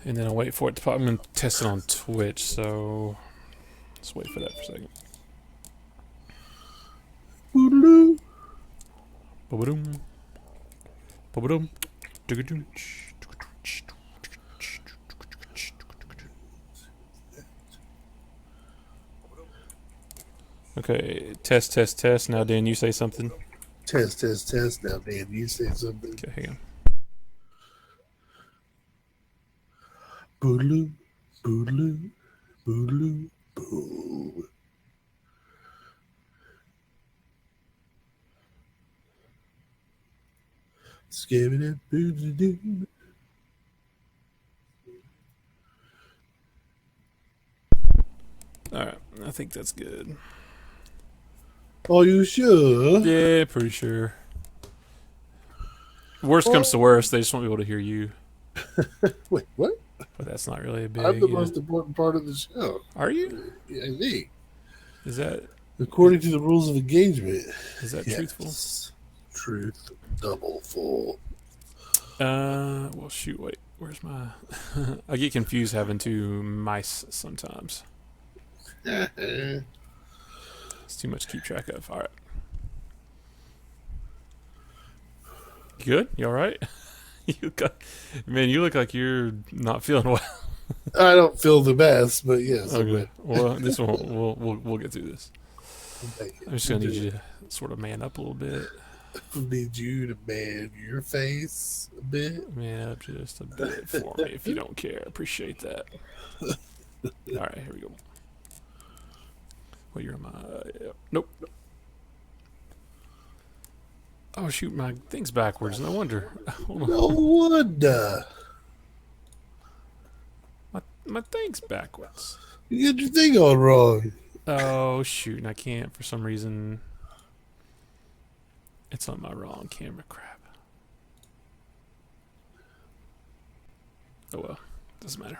And then I'll wait for it to pop. I'm going to test it on Twitch, so let's wait for that for a second. Boodaloo. Ba-ba-doom. Ba-ba-doom. Doo-ga-doom. Okay, test, test, test. Now, Dan, you say something. Test, test, test. Now, Dan, you say something. Okay, hang on. Boodaloo, boodaloo, boodaloo, boo. Skibbity it, boodaloo. Alright, I think that's good. Are you sure? Yeah, pretty sure. Worst comes to worst, they just won't be able to hear you. Wait, what? But that's not really a big... I'm the most important part of the show. Are you? Yeah, I think. Is that... According to the rules of engagement. Is that Yes. truthful? Truth double full. Well, shoot, wait. Where's my... I get confused having two mice sometimes. It's too much to keep track of. All right. You good? You all right? Man, you look like you're not feeling well. I don't feel the best, but yes. Okay. Well, this one we'll get through this. Thank you. I'm just gonna need you to sort of man up a little bit. I need you to man your face a bit. Man up just a bit for me, if you don't care. Appreciate that. All right, here we go. Well, you're on my... Nope. Oh, shoot, my thing's backwards. No wonder. Hold on. No wonder. My thing's backwards. You get your thing all wrong. Oh, shoot, and I can't for some reason. It's on my wrong camera. Crap. Oh, well. Doesn't matter.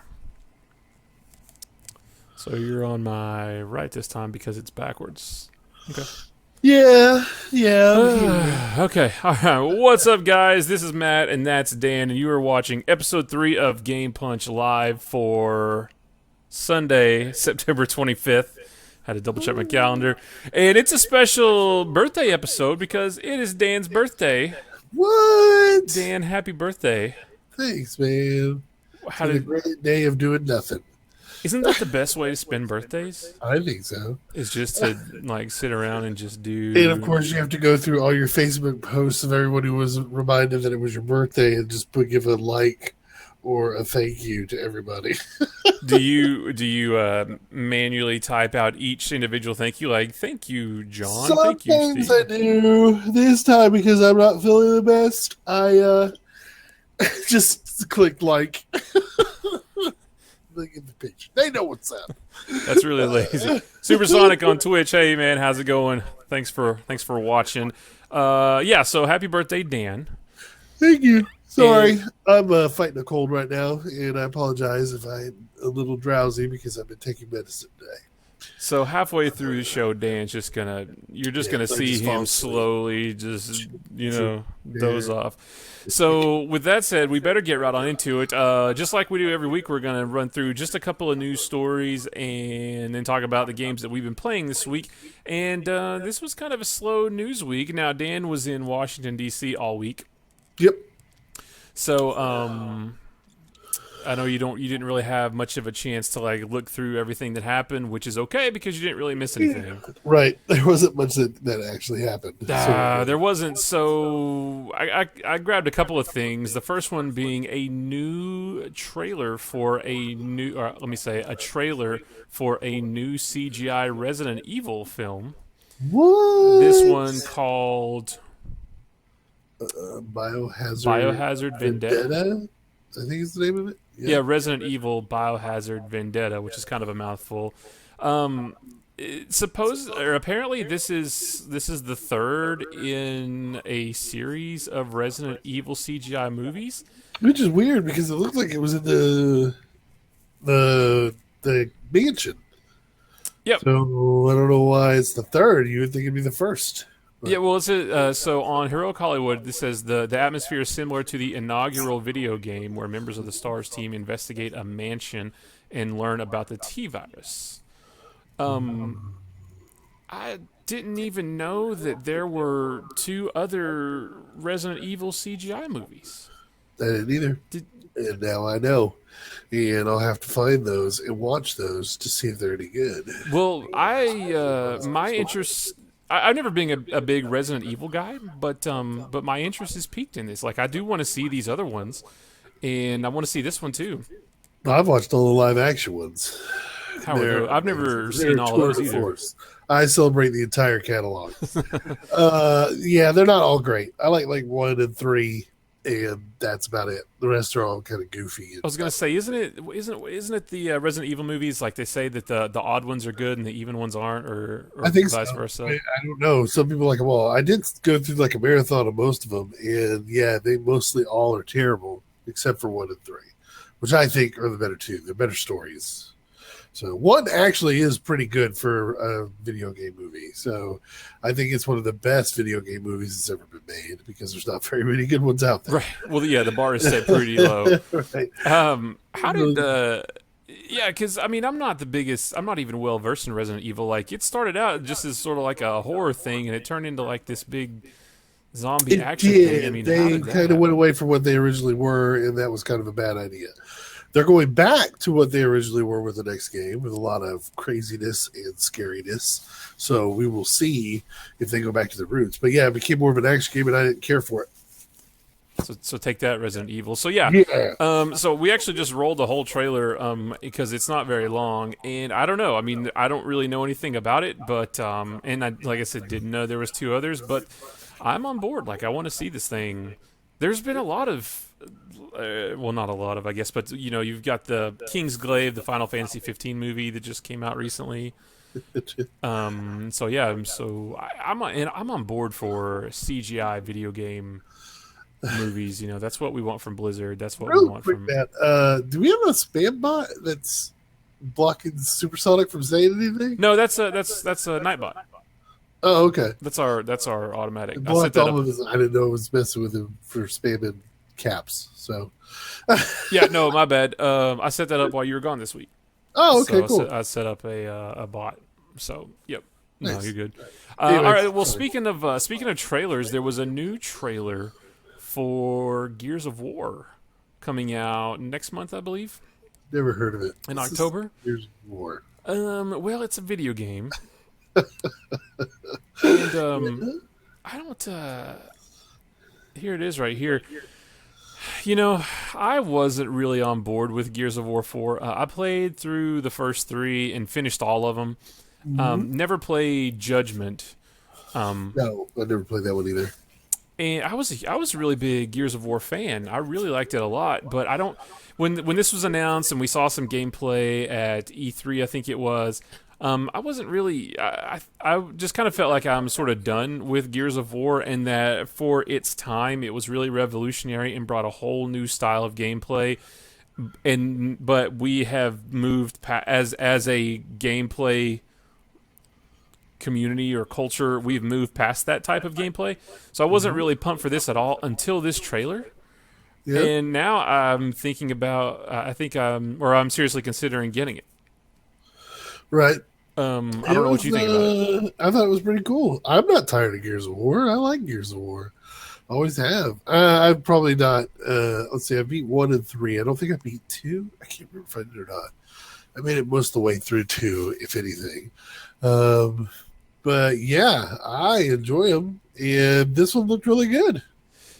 So you're on my right this time because it's backwards. Okay. Yeah. Okay. All right. What's up, guys? This is Matt, and that's Dan, and you are watching episode 3 of Game Punch live for Sunday, September 25th. Had to double check my calendar. And it's a special birthday episode because it is Dan's birthday. What? Dan, happy birthday. Thanks, man. How It's a did, great day of doing nothing. isn't that the best way to spend birthdays? I think so. Is just to like sit around and just do... And of course, you have to go through all your Facebook posts of everyone who was reminded that it was your birthday and just give a like or a thank you to everybody. Do you manually type out each individual thank you? Like, thank you, John. Thank you, Sometimes Steve. I do. This time, because I'm not feeling the best, I just click like. Look at the picture. They know what's up. That's really lazy. Supersonic on Twitch. Hey man, how's it going? Thanks for watching. Yeah. So happy birthday, Dan. Thank you. Sorry, I'm fighting a cold right now, and I apologize if I'm a little drowsy because I've been taking medicine today. So halfway through the show, Dan's just gonna I see just fall him asleep. slowly just doze off. So with that said, we better get right on into it. Just like we do every week, we're gonna run through just a couple of news stories and then talk about the games that we've been playing this week. And this was kind of a slow news week. Now Dan was in Washington D.C. all week. Yep. So, I know you didn't really have much of a chance to like look through everything that happened, which is okay because you didn't really miss anything. Right. There wasn't much that actually happened. There wasn't. So I grabbed a couple of things. The first one being a new trailer for a new, or let me say, a trailer for a new CGI Resident Evil film. What? This one called Biohazard Vendetta. I think is the name of it. Yeah, Resident Evil Biohazard Vendetta, which is kind of a mouthful. Apparently this is the third in a series of Resident Evil CGI movies. Which is weird because it looked like it was in the mansion. Yep. So I don't know why it's the third. You would think it'd be the first. Yeah, But well, so on Heroic Hollywood, this says the atmosphere is similar to the inaugural video game where members of the STARS team investigate a mansion and learn about the T virus. Um, I didn't even know that there were two other Resident Evil CGI movies. I didn't either. Did And now I know. And I'll have to find those and watch those to see if they're any good. well, my interest. I've never been a big Resident Evil guy, but my interest is piqued in this. Like, I do want to see these other ones, and I want to see this one too. I've watched all the live action ones. How are those? I've never They're seen all tour of those de either. force. I celebrate the entire catalog. Yeah, they're not all great. I like 1 and 3, and that's about it. The rest are all kind of goofy. I was gonna say, isn't it the Resident Evil movies, like they say that the odd ones are good and the even ones aren't, or I think vice so. versa? I don't know. Some people like them all. I did go through like a marathon of most of them, and yeah, they mostly all are terrible except for 1 and 3, which I think are the better two. They're better stories. So 1 actually is pretty good for a video game movie. So I think it's one of the best video game movies that's ever been made because there's not very many good ones out there. Right. Well, yeah, the bar is set pretty low. Right. How did yeah, because I mean, I'm not even well versed in Resident Evil. Like, it started out just as sort of like a horror thing, and it turned into like this big zombie It action did. thing. I mean, how They did that kind of happen? went away from what they originally were, and that was kind of a bad idea. They're going back to what they originally were with the next game, with a lot of craziness and scariness. So we will see if they go back to the roots. But yeah, it became more of an action game, and I didn't care for it. So take that, Resident Evil. So yeah, so we actually just rolled the whole trailer because it's not very long, and I don't know. I mean, I don't really know anything about it, but and I, like I said, didn't know there was two others, but I'm on board. Like, I want to see this thing. There's been a lot of, well, not a lot of, I guess, but you know, you've got the Kingsglaive, the Final Fantasy 15 movie that just came out recently. So yeah, I'm on board for CGI video game movies. You know, that's what we want from Blizzard. That's what we Real want quick, from. Matt, do we have a spam bot that's blocking Supersonic from saying anything? No, that's a Nightbot. Oh, okay. That's our automatic. It I set blocked that all up. of his. I didn't know it was messing with him for spamming caps. So, Yeah, no, my bad. I set that up while you were gone this week. oh, okay, So cool. I set up a bot. So yep. No, Nice. you're good. Anyways, all right. Well, sorry. speaking of trailers, there was a new trailer for Gears of War coming out next month, I believe, Never heard of it. in This is October. Gears of War. Well, it's a video game, and I don't. Here it is, right here. You know, I wasn't really on board with Gears of War 4. I played through the first 3 and finished all of them. Never played Judgment. No, I never played that one either. And I was a really big Gears of War fan. I really liked it a lot, but I don't. When this was announced and we saw some gameplay at E3, I think it was. I wasn't really. I just kind of felt like I'm sort of done with Gears of War, and that for its time, it was really revolutionary and brought a whole new style of gameplay. But we have moved as a gameplay community or culture, we've moved past that type of gameplay. So I wasn't really pumped for this at all until this trailer. Yeah. And now I'm thinking about, I'm seriously considering getting it. Right. I don't know what you think about it. I thought it was pretty cool. I'm not tired of Gears of War. I like Gears of War. Always have. I've probably not. Let's see. I beat 1 and 3. I don't think I beat 2. I can't remember if I did or not. I made it most of the way through 2, if anything. But yeah, I enjoy them, and this one looked really good.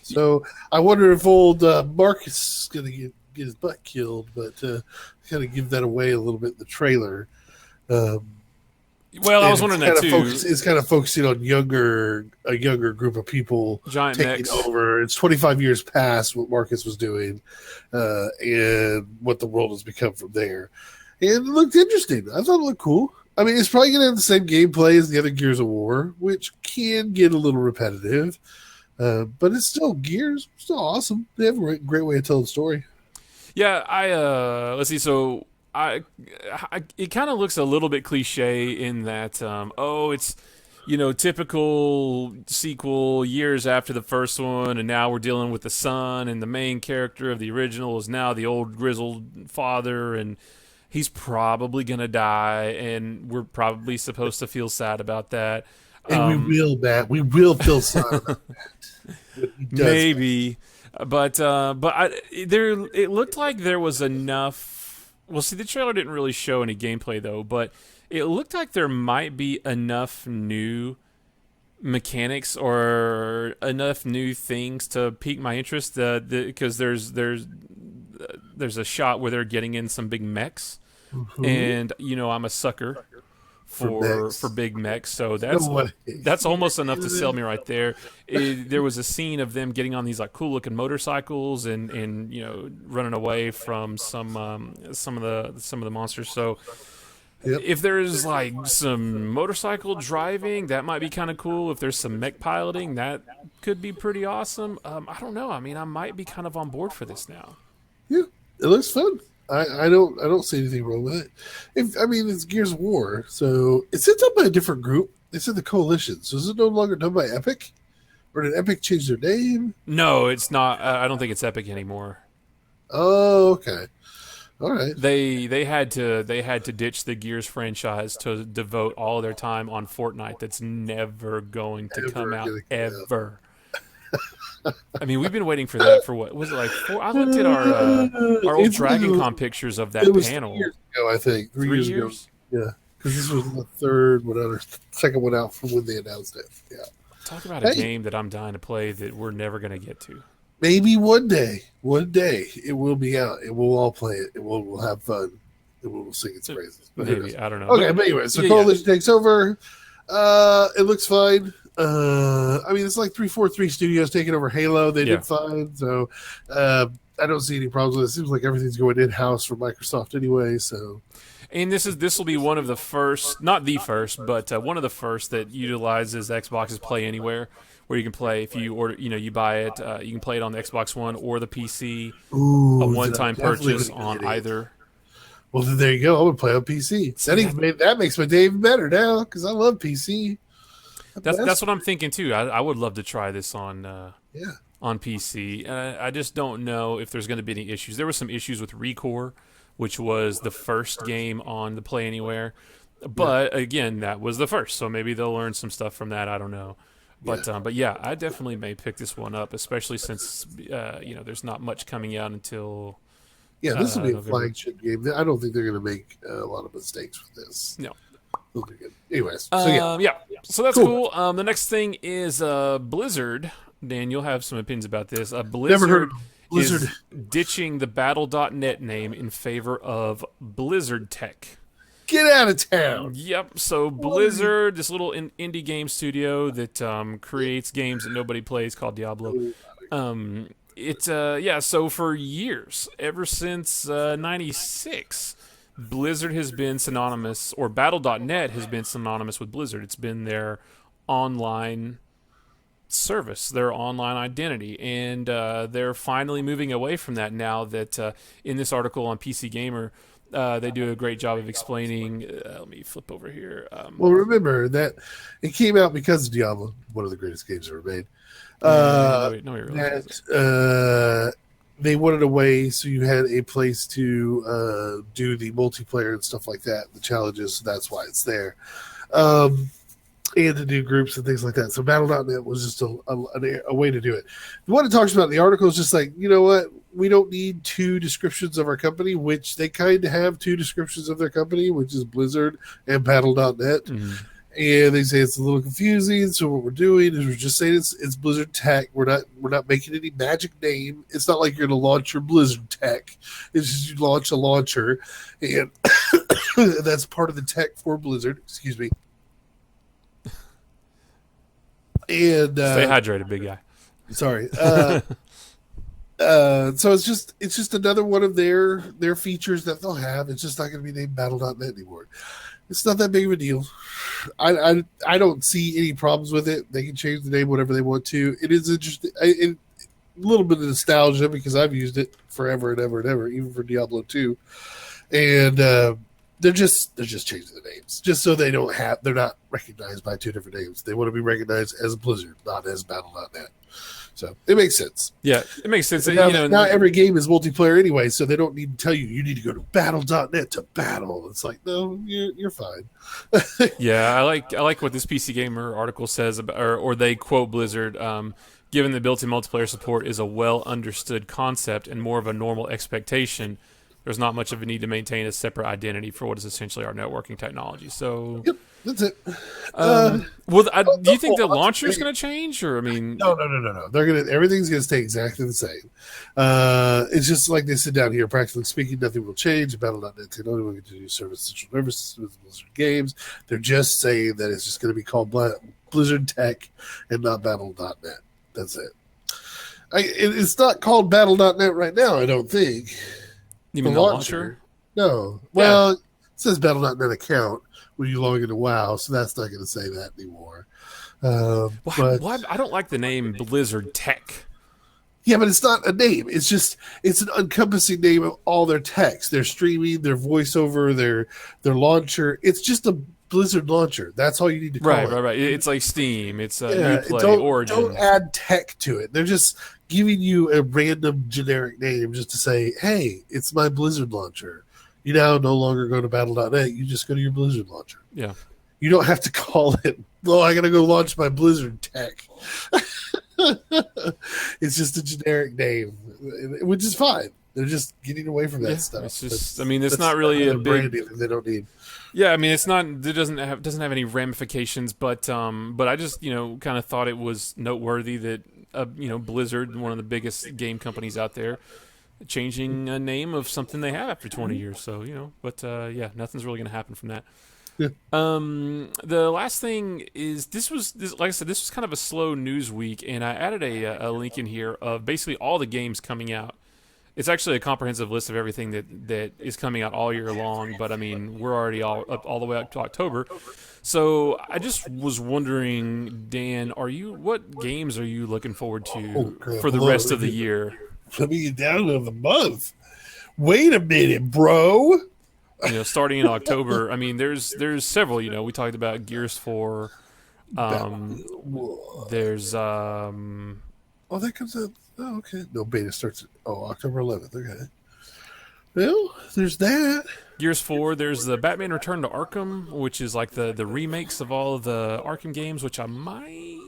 So I wonder if old Marcus is going to get his butt killed, but kind of give that away a little bit in the trailer. Well, I was wondering that too. It's kind of focusing on a younger group of people Giant taking mechs. over. It's 25 years past what Marcus was doing, and what the world has become from there. And it looked interesting. I thought it looked cool. I mean, it's probably going to have the same gameplay as the other Gears of War, which can get a little repetitive. But it's still Gears, still awesome. They have a great way to tell the story. Yeah, let's see. So it kind of looks a little bit cliche in that, typical sequel years after the first one, and now we're dealing with the son, and the main character of the original is now the old grizzled father, and he's probably gonna die, and we're probably supposed to feel sad about that. And we will, Matt. We will feel sad about that. Maybe, but it looked like there was enough. Well, see, the trailer didn't really show any gameplay though, but it looked like there might be enough new mechanics or enough new things to pique my interest. Because there's a shot where they're getting in some big mechs, and I'm a sucker for big mechs, so that's almost enough to sell me right there. There was a scene of them getting on these like cool looking motorcycles and running away from some of the monsters. So if there's like some motorcycle driving, that might be kind of cool. If there's some mech piloting, that could be pretty awesome. I don't know. I mean, I might be kind of on board for this now. Yeah, it looks fun. I don't see anything wrong with it. It's Gears of War, so it's done by a different group. It's in the Coalition, so is it no longer done by Epic, or did Epic change their name? No, it's not. I don't think it's Epic anymore. Oh, okay. All right. They had to ditch the Gears franchise to devote all of their time on Fortnite. That's never going to come out ever. I mean, we've been waiting for that for what was it like? I looked at our old Dragon Con pictures of that panel. 3 years ago, I think 3 years. Ago. Yeah, because this was the second one out from when they announced it. Yeah. Talk about a game that I'm dying to play that we're never going to get to. Maybe one day it will be out, and we'll all play it, and we'll have fun, and we'll sing its praises. But maybe I don't know. Okay, but anyway, so Coalition takes over. It looks fine. It's like 343 Studios taking over Halo. They did fine, so I don't see any problems with it. It seems like everything's going in house for Microsoft anyway. So, and this will be one of the first, not the first, but one of the first that utilizes Xbox's Play Anywhere, where you can play if you order, you buy it, you can play it on the Xbox One or the PC. Ooh, a one-time purchase on either. Well, then there you go. I'm gonna play on PC. That makes my day even better now because I love PC. That's what I'm thinking too. I would love to try this on PC. I just don't know if there's going to be any issues. There were some issues with Recore, which was the first game on the Play Anywhere, but again, that was the first. So maybe they'll learn some stuff from that. I don't know. But I definitely may pick this one up, especially since there's not much coming out until. Yeah, this will be a flagship game. I don't think they're going to make a lot of mistakes with this. No. They'll do good. Anyways, so that's cool. The next thing is Blizzard. Dan, you'll have some opinions about this. Never heard of Blizzard. Is ditching the Battle.net name in favor of Blizzard Tech. Get out of town. Yep. So Blizzard, this little indie game studio that creates games that nobody plays called Diablo. So for years, ever since 96, Blizzard has been synonymous, or Battle.net has been synonymous with Blizzard. It's been their online service, their online identity, and they're finally moving away from that now that in this article on PC Gamer, they do a great job of explaining. Let me flip over here. Well, remember that it came out because of Diablo, one of the greatest games ever made. They wanted a way so you had a place to do the multiplayer and stuff like that, the challenges, so that's why it's there. And to do groups and things like that. So Battle.net was just a way to do it. What it talks about in the article is just like, you know what? We don't need two descriptions of our company, which they kind of have two descriptions of their company, which is Blizzard and Battle.net. Mm-hmm. And they say it's a little confusing. So what we're doing is we're just saying it's Blizzard Tech. We're not making any magic name. It's not like you're going to launch your Blizzard Tech. It's just you launch a launcher, and that's part of the tech for Blizzard. Excuse me. And stay hydrated, big guy. Sorry. So it's just another one of their features that they'll have. It's just not going to be named Battle.net anymore. It's not that big of a deal. I don't see any problems with it. They can change the name whatever they want to. It is interesting. A little bit of nostalgia because I've used it forever and ever and ever, even for Diablo 2. And They're just changing the names just so they're not recognized by two different names. They want to be recognized as Blizzard, not as Battle.net. So it makes sense. Yeah, it makes sense. Not every game is multiplayer anyway, so they don't need to tell you need to go to Battle.net to battle. It's like, no, you're fine. Yeah, I like what this PC Gamer article says about, or they quote Blizzard. Given the built-in multiplayer support is a well understood concept and more of a normal expectation, there's not much of a need to maintain a separate identity for what is essentially our networking technology. So, yep, that's it. Do you think the launcher is going to change, or I mean, no. Everything's going to stay exactly the same. It's just like they said down here. Practically speaking, nothing will change. Battle.net technology will continue to service central nervous system with Blizzard games. They're just saying that it's just going to be called Blizzard Tech and not Battle.net. That's it. It's not called Battle.net right now, I don't think. You mean the launcher? No. Well, it says Battle.net account when you log into WoW, so that's not going to say that anymore. I don't like the name Blizzard Tech. Yeah, but it's not a name. It's an encompassing name of all their techs. Their streaming, their voiceover, their launcher. It's just a Blizzard launcher. That's all you need to call it. Right. It's like Steam. It's Uplay, Origin. Don't add tech to it. They're just giving you a random generic name just to say, hey, it's my Blizzard launcher. You now no longer go to Battle.net. You just go to your Blizzard launcher. Yeah. You don't have to call it, well, I got to go launch my Blizzard tech. It's just a generic name, which is fine. They're just getting away from that stuff. It's just, it's not really a big branding they don't need. Yeah, I mean, it's not. It doesn't have any ramifications, but I just kind of thought it was noteworthy that Blizzard, one of the biggest game companies out there, changing a name of something they have after 20 years. So nothing's really going to happen from that. Yeah. The last thing is like I said, this was kind of a slow news week, and I added a link in here of basically all the games coming out. It's actually a comprehensive list of everything that is coming out all year long, but I mean, we're already all the way up to October. So I just was wondering, Dan, what games are you looking forward to for the rest of the year? Let me get down to the month. Wait a minute, bro. Starting in October. I mean, there's several. We talked about Gears 4. There's that comes out. Oh, okay. No, beta starts October 11th. Okay. Well, there's that. Gears 4. There's the Batman Return to Arkham, which is like the remakes of all of the Arkham games, which I might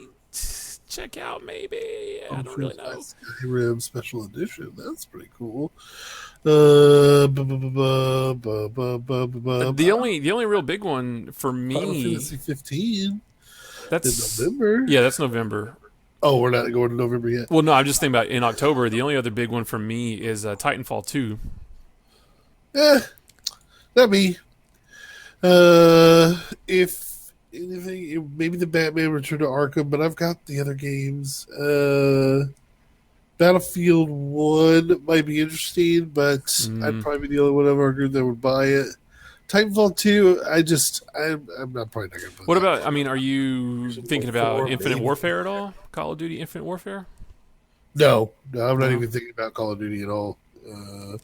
check out maybe. I don't really know. Skyrim Special Edition. That's pretty cool. The only real big one for me. Final Fantasy 15. That's in November. Yeah, that's November. Oh, we're not going to November yet. Well, no, I'm just thinking about in October. The only other big one for me is Titanfall 2. That'd be. If anything, maybe the Batman Return to Arkham, but I've got the other games. Battlefield 1 might be interesting, but I'd probably be the only one of our group that would buy it. Titanfall 2, I'm not probably not going to play. What about, are you thinking about Infinite Warfare at all? Call of Duty Infinite Warfare? No, I'm not even thinking about Call of Duty at all. I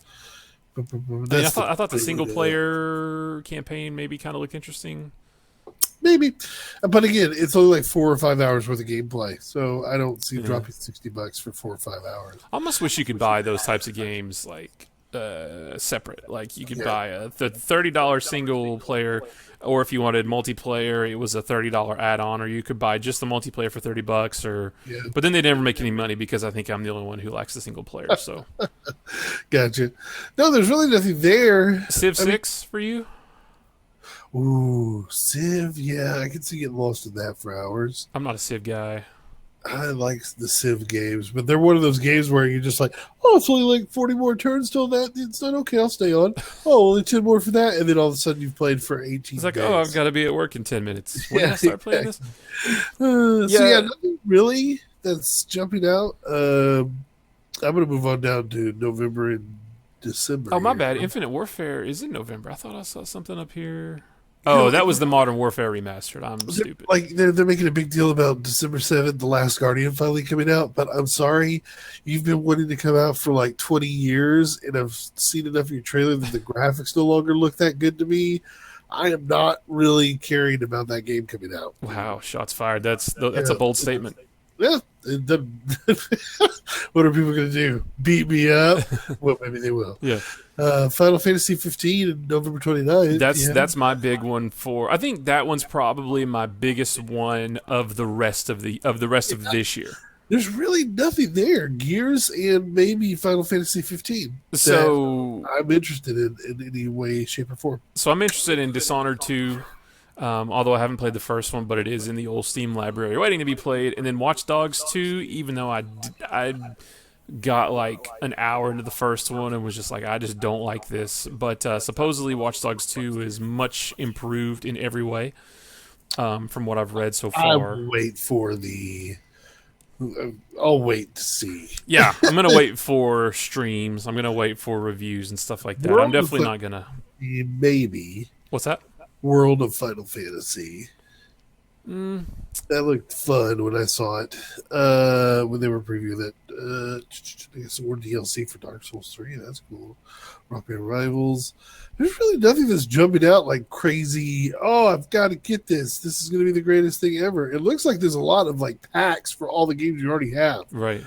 thought the single-player campaign maybe kind of looked interesting. Maybe. But again, it's only like 4 or 5 hours worth of gameplay, so I don't see dropping $60 for 4 or 5 hours. I almost wish you could buy those types of games like separate. Like you could buy the $30 single player, or if you wanted multiplayer, it was a $30 add-on, or you could buy just the multiplayer for $30. But then they never make any money because I think I'm the only one who likes the single player. So, gotcha. No, there's really nothing there. Civ 6 for you? Ooh, Civ. Yeah, I can see getting lost in that for hours. I'm not a Civ guy. I like the Civ games, but they're one of those games where you're just like, oh, it's only like 40 more turns till that. It's not okay. I'll stay on. Oh, only 10 more for that. And then all of a sudden you've played for 18 It's like, days. oh, I've got to be at work in 10 minutes. When did I start playing this? So nothing really that's jumping out. I'm going to move on down to November and December. Oh, my bad. Infinite Warfare is in November. I thought I saw something up here. Oh, that was the Modern Warfare remastered. I'm stupid. Like they're making a big deal about December 7th, The Last Guardian finally coming out, but I'm sorry, you've been wanting to come out for like 20 years, and I've seen enough of your trailer that the graphics no longer look that good to me. I am not really caring about that game coming out. Wow, shots fired. That's a bold statement. Yeah. What are people going to do? Beat me up? Well, maybe they will. Yeah. Final Fantasy 15 on November 29th. That's my big one for. I think that one's probably my biggest one of the rest of this year. There's really nothing there. Gears and maybe Final Fantasy 15. So I'm interested in any way, shape, or form. So I'm interested in Dishonored 2. Although I haven't played the first one, but it is in the old Steam library waiting to be played. And then Watch Dogs 2, even though I got like an hour into the first one and was just like, I just don't like this. But supposedly Watch Dogs 2 is much improved in every way from what I've read so far. I'll wait to see. Yeah, I'm going to wait for streams. I'm going to wait for reviews and stuff like that. I'm definitely not going to... Maybe. What's that? World of Final Fantasy. That looked fun when I saw it. When they were previewing it. I guess more DLC for Dark Souls 3. That's cool. Rock Band Rivals. There's really nothing that's jumping out like crazy. Oh, I've got to get this. This is going to be the greatest thing ever. It looks like there's a lot of like packs for all the games you already have. Right.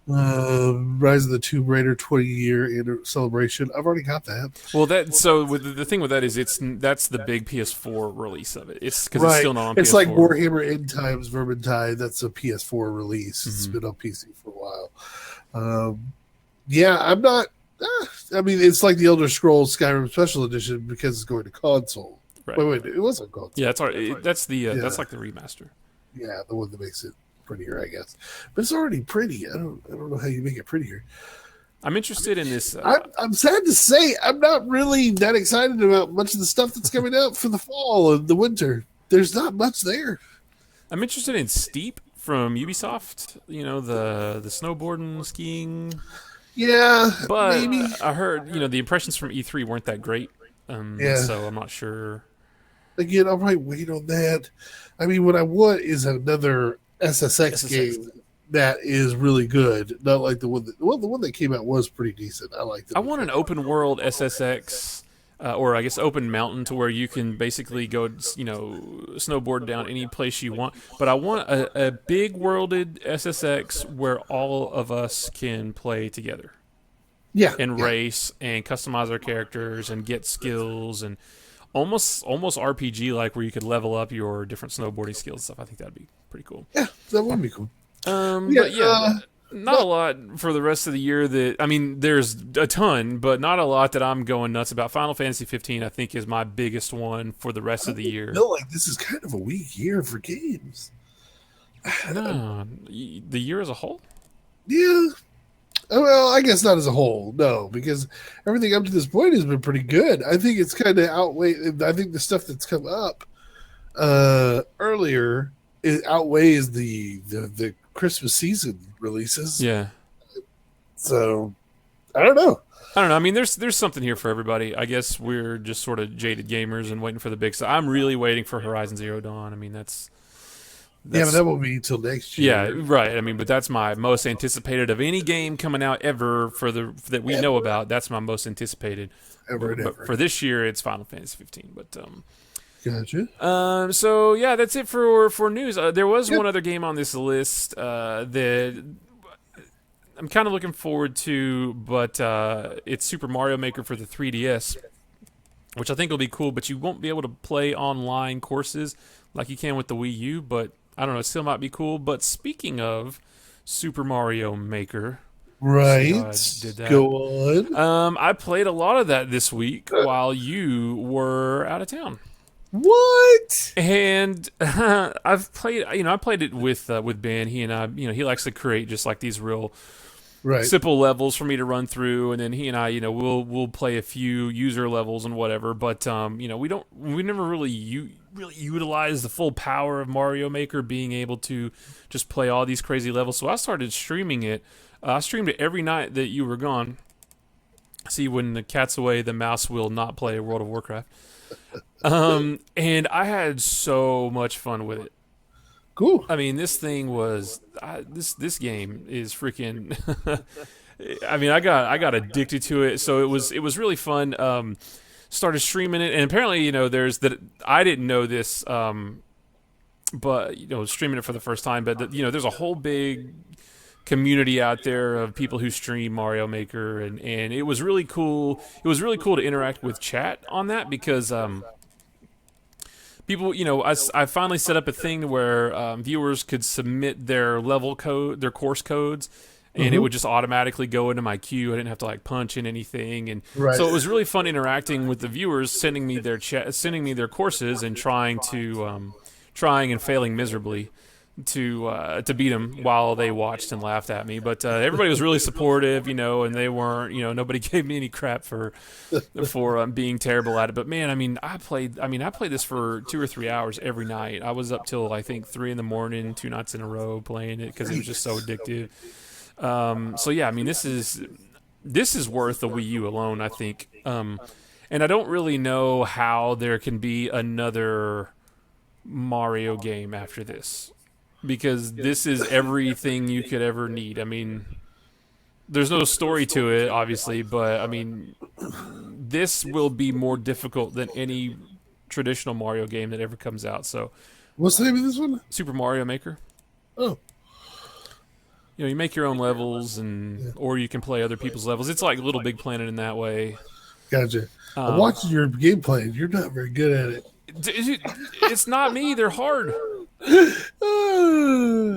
Rise of the Tomb Raider 20-year celebration. I've already got that. Well, the thing with that is that's the big PS4 release of it. It's because it's still not on PS4. It's like Warhammer End Times Vermintide. That's a PS4 release. It's been on PC for a while. Yeah, I'm not. I mean, it's like the Elder Scrolls Skyrim Special Edition because it's going to console. Right. Wait, it was on console. Yeah, that's like the remaster. Yeah, the one that makes it prettier, I guess. But it's already pretty. I don't know how you make it prettier. I'm interested in this. I'm sad to say I'm not really that excited about much of the stuff that's coming out for the fall and the winter. There's not much there. I'm interested in Steep from Ubisoft. You know, the snowboarding, skiing. Yeah, but maybe. I heard the impressions from E3 weren't that great. So I'm not sure. Again, I'll probably wait on that. I mean, what I want is another SSX game that is really good. Not like the one that came out was pretty decent. I liked it. I want an open world SSX, or I guess open mountain, to where you can basically go, snowboard down any place you want. But I want a big worlded SSX where all of us can play together. Yeah, and race and customize our characters and get skills and almost RPG like, where you could level up your different snowboarding skills and stuff. I think that'd be pretty cool. Yeah, that would be cool. But not a lot for the rest of the year. There's a ton, but not a lot that I'm going nuts about. Final Fantasy 15, I think, is my biggest one for the rest of the year. I feel like this is kind of a weak year for games. No, the year as a whole? Yeah. Well, I guess not as a whole, no, because everything up to this point has been pretty good. I think it's kind of outweighed. I think the stuff that's come up earlier outweighs the Christmas season releases. Yeah. So, I don't know. I mean, there's something here for everybody. I guess we're just sort of jaded gamers and waiting for the big stuff. I'm really waiting for Horizon Zero Dawn. I mean, that's yeah, but that won't be until next year. Yeah, right. I mean, but that's my most anticipated of any game coming out ever that we know about. That's my most anticipated. But for this year, it's Final Fantasy 15. But gotcha. So yeah, that's it for news. There was one other game on this list that I'm kind of looking forward to, but it's Super Mario Maker for the 3DS, which I think will be cool. But you won't be able to play online courses like you can with the Wii U. But I don't know, it still might be cool. But speaking of Super Mario Maker, right? Did that. Go on. I played a lot of that this week while you were out of town. What? And I've played, I played it with Ben. He and I, he likes to create just like these real simple levels for me to run through, and then he and I, we'll play a few user levels and whatever. But we never really utilize the full power of Mario Maker, being able to just play all these crazy levels. So I started streaming it. I streamed it every night that you were gone. See, when the cat's away, the mouse will not play World of Warcraft. And I had so much fun with it. Cool. I mean, this thing was this game is freaking. I mean, I got addicted to it, so it was really fun. Started streaming it, and apparently, there's that. I didn't know this, but streaming it for the first time. But there's a whole big community out there of people who stream Mario Maker, and it was really cool. It was really cool to interact with chat on that because people, I finally set up a thing where viewers could submit their level code, their course codes, and it would just automatically go into my queue. I didn't have to punch in anything, and so it was really fun interacting with the viewers, sending me their courses, and trying and failing miserably to beat them while they watched and laughed at me. But everybody was really supportive, and they weren't, nobody gave me any crap for being terrible at it. But man, I played this for 2 or 3 hours every night. I was up till I think 3 a.m, 2 nights in a row playing it because it was just so addictive. So yeah, this is worth the Wii U alone, I think. And I don't really know how there can be another Mario game after this, because this is everything you could ever need. There's no story to it, obviously, but this will be more difficult than any traditional Mario game that ever comes out. So, what's the name of this one? Super Mario Maker. Oh. You make your own levels, or you can play other people's levels. It's like Little Big Planet in that way. Gotcha. I'm watching your gameplay, and you're not very good at it. It's not me. They're hard.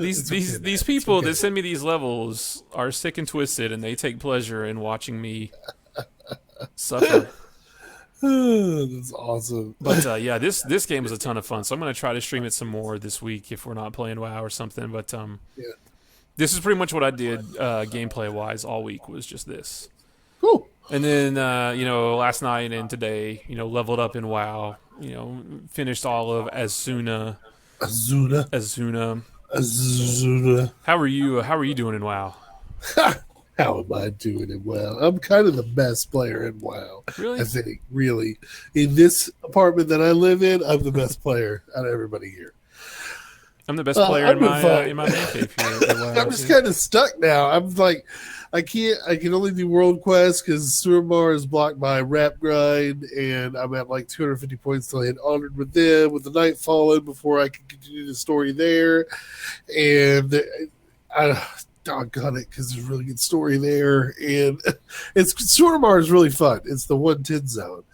These people that send me these levels are sick and twisted, and they take pleasure in watching me suffer. That's awesome. But yeah, this game was a ton of fun. So I'm going to try to stream it some more this week if we're not playing WoW or something. But yeah. This is pretty much what I did gameplay-wise all week, was just this. Cool. And then, last night and today, leveled up in WoW. Finished all of Azuna. How are you doing in WoW? How am I doing in WoW? I'm kind of the best player in WoW. Really? I think, really. In this apartment that I live in, I'm the best player out of everybody here. I'm the best player in my man cave here. I'm just kind of stuck now. I'm like, I can only do world quests because Suramar is blocked by Rap Grind, and I'm at 250 points till I hit honored with them with the night fallen before I can continue the story there. And I doggone it, because there's a really good story there, and Suramar is really fun. It's the 110 zone.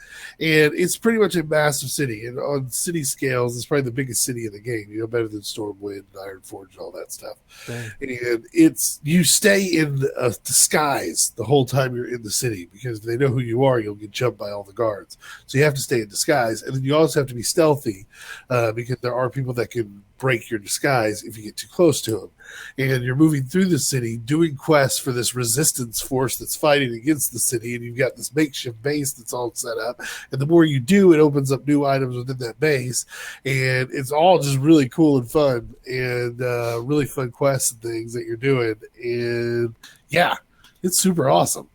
And it's pretty much a massive city. And on city scales, it's probably the biggest city in the game. Better than Stormwind, Ironforge, and all that stuff. Dang. And you stay in a disguise the whole time you're in the city, because if they know who you are, you'll get jumped by all the guards. So you have to stay in disguise. And then you also have to be stealthy, because there are people that can break your disguise if you get too close to them. And you're moving through the city doing quests for this resistance force that's fighting against the city, and you've got this makeshift base that's all set up, and the more you do, it opens up new items within that base, and it's all just really cool and fun, and really fun quests and things that you're doing, and yeah, it's super awesome.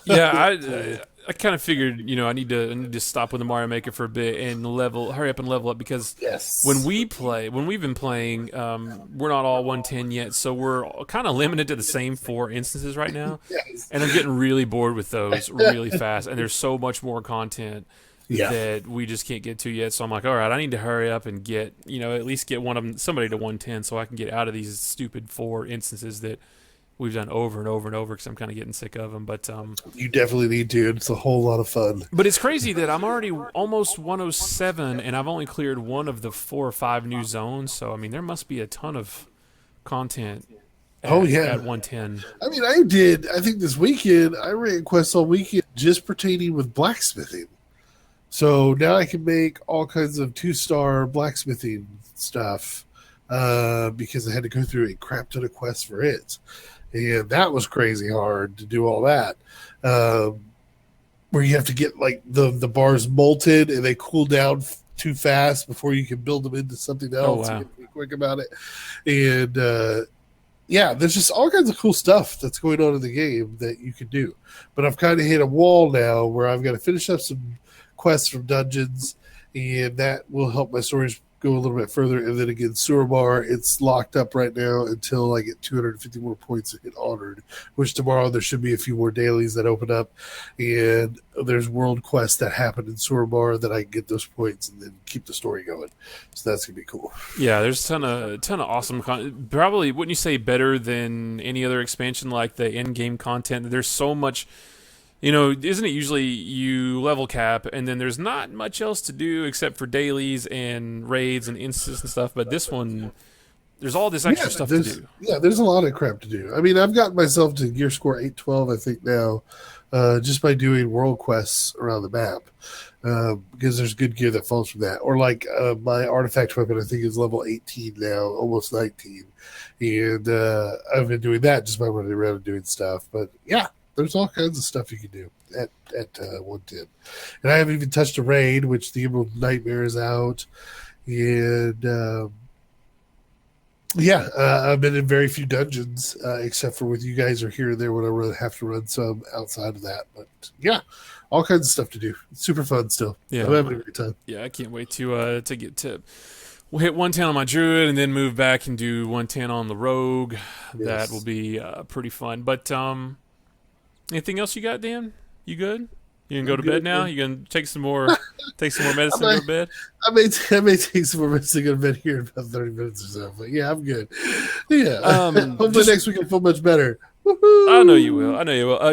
Yeah, I kind of figured, I need to stop with the Mario Maker for a bit and hurry up and level up, because when we've been playing, we're not all 110 yet, so we're kind of limited to the same 4 instances right now. Yes. And I'm getting really bored with those really fast, and there's so much more content that we just can't get to yet. So I'm like, all right, I need to hurry up and get, at least get somebody to 110 so I can get out of these stupid 4 instances that we've done over and over and over, because I'm kind of getting sick of them. But you definitely need to. It's a whole lot of fun. But it's crazy that I'm already almost 107, and I've only cleared 1 of the 4 or 5 new zones. So there must be a ton of content. At 110. I think this weekend I ran quests all weekend just pertaining with blacksmithing. So now I can make all kinds of 2-star blacksmithing stuff, because I had to go through a crap ton of quests for it. And that was crazy hard to do all that. Where you have to get the bars molten, and they cool down too fast before you can build them into something else. Oh, wow. You have to be quick about it. And yeah, there's just all kinds of cool stuff that's going on in the game that you can do. But I've kind of hit a wall now where I've got to finish up some quests from dungeons, and that will help my stories go a little bit further. And then again, Suramar, it's locked up right now until I get 250 more points to hit Honored, which tomorrow there should be a few more dailies that open up. And there's world quests that happen in Suramar that I can get those points and then keep the story going. So that's going to be cool. Yeah, there's a ton of awesome probably, wouldn't you say, better than any other expansion like the in-game content? There's so much. Isn't it usually you level cap and then there's not much else to do except for dailies and raids and instances and stuff? But this one, there's all this extra stuff to do. Yeah, there's a lot of crap to do. I mean, I've gotten myself to gear score 812, I think, now, just by doing world quests around the map. Because there's good gear that falls from that. Or like my artifact weapon, I think, is level 18 now, almost 19. And I've been doing that just by running around and doing stuff. But yeah. There's all kinds of stuff you can do at 110. And I haven't even touched a raid, which the Emerald Nightmare is out. And I've been in very few dungeons, except for with you guys are here and there when I have to run some outside of that. But yeah, all kinds of stuff to do. It's super fun still. Yeah. I'm having a great time. Yeah, I can't wait to get to. We'll hit 110 on my druid and then move back and do 110 on the rogue. Yes. That will be pretty fun. But anything else you got, Dan? You good? You can go to bed now? You can take some more medicine and go to bed? I may take some more medicine and go to bed here in about 30 minutes or so. But yeah, I'm good. Yeah. Hopefully next week I'll feel much better. Woo-hoo! I know you will.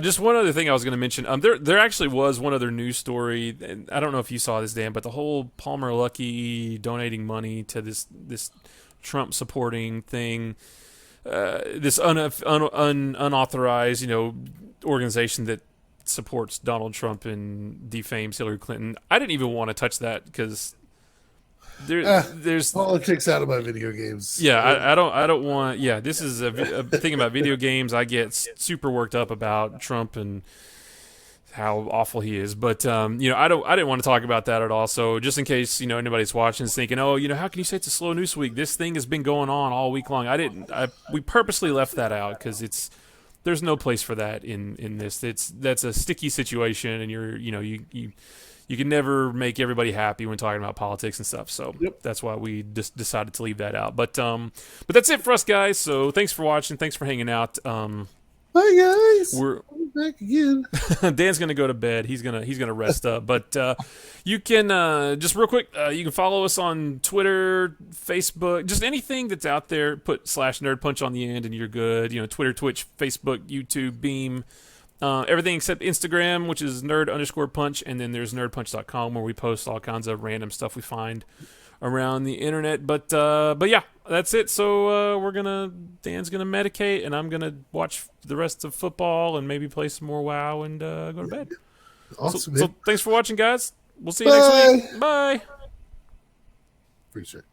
Just one other thing I was going to mention. There actually was one other news story, and I don't know if you saw this, Dan, but the whole Palmer Luckey donating money to this Trump supporting thing, this unauthorized, organization that supports Donald Trump and defames Hillary Clinton. I didn't even want to touch that because there's politics out of my video games. Yeah, I don't want. Yeah, this is a thing about video games. I get super worked up about Trump and how awful he is, but I didn't want to talk about that at all. So just in case anybody's watching is thinking, how can you say it's a slow news week? This thing has been going on all week long. We purposely left that out because there's no place for that in this. That's a sticky situation, and you can never make everybody happy when talking about politics and stuff. So That's why we just decided to leave that out. But that's it for us, guys. So thanks for watching. Thanks for hanging out. Bye, guys. We're back again. Dan's gonna go to bed. He's gonna rest up. But you can just real quick. You can follow us on Twitter, Facebook, just anything that's out there. Put /nerdpunch on the end, and you're good. Twitter, Twitch, Facebook, YouTube, Beam, everything except Instagram, which is nerd_punch, and then there's nerdpunch.com where we post all kinds of random stuff we find around the internet. But yeah, that's it. So Dan's gonna medicate, and I'm gonna watch the rest of football and maybe play some more WoW and go to bed. Awesome. So thanks for watching, guys. We'll see you next week. Bye. Appreciate it.